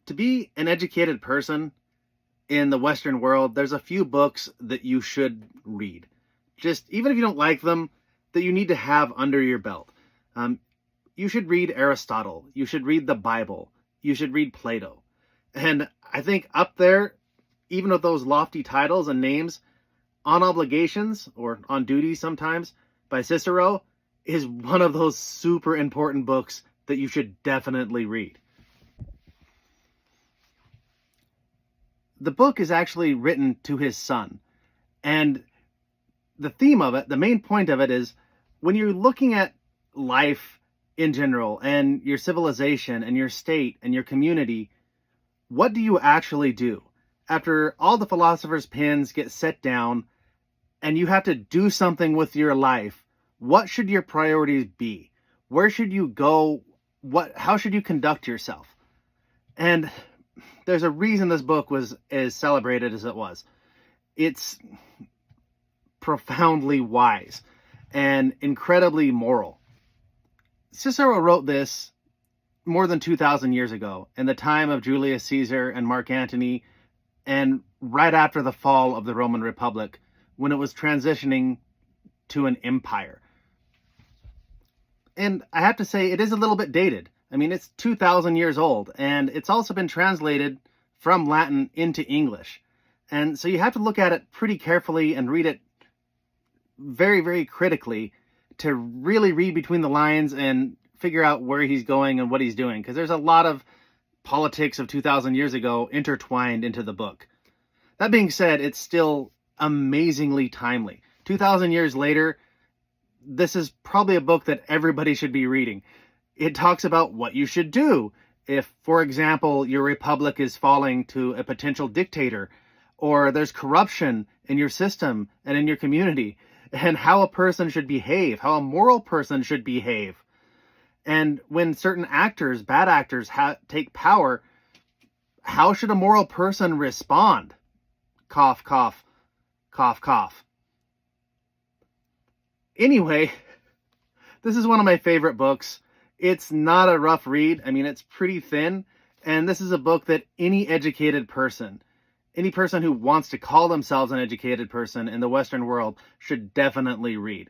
To be an educated person in the Western world, there's a few books that you should read. Just even if you don't like them, that you need to have under your belt. Um, you should read Aristotle. You should read the Bible. You should read Plato. And I think up there, even with those lofty titles and names, On Obligations, or On Duty sometimes, by Cicero, is one of those super important books that you should definitely read. The book is actually written to his son. And the theme of it, the main point of it is, when you're looking at life in general and your civilization and your state and your community, what do you actually do? After all the philosophers' pens get set down and you have to do something with your life, what should your priorities be? Where should you go? How should you conduct yourself? And there's a reason this book was as celebrated as it was. It's profoundly wise and incredibly moral. Cicero wrote this more than 2,000 years ago, in the time of Julius Caesar and Mark Antony, and right after the fall of the Roman Republic, when it was transitioning to an empire. And I have to say, it is a little bit dated. I mean, it's 2,000 years old, and it's also been translated from Latin into English. And so you have to look at it pretty carefully and read it very, very critically to really read between the lines and figure out where he's going and what he's doing. Because there's a lot of politics of 2,000 years ago intertwined into the book. That being said, it's still amazingly timely. 2,000 years later, this is probably a book that everybody should be reading. It talks about what you should do if, for example, your republic is falling to a potential dictator, or there's corruption in your system and in your community, and how a person should behave, how a moral person should behave. And when certain actors, bad actors, take power, how should a moral person respond? Cough, cough, cough, cough. Anyway, this is one of my favorite books. It's not a rough read. I mean, it's pretty thin. And this is a book that any educated person, any person who wants to call themselves an educated person in the Western world, should definitely read.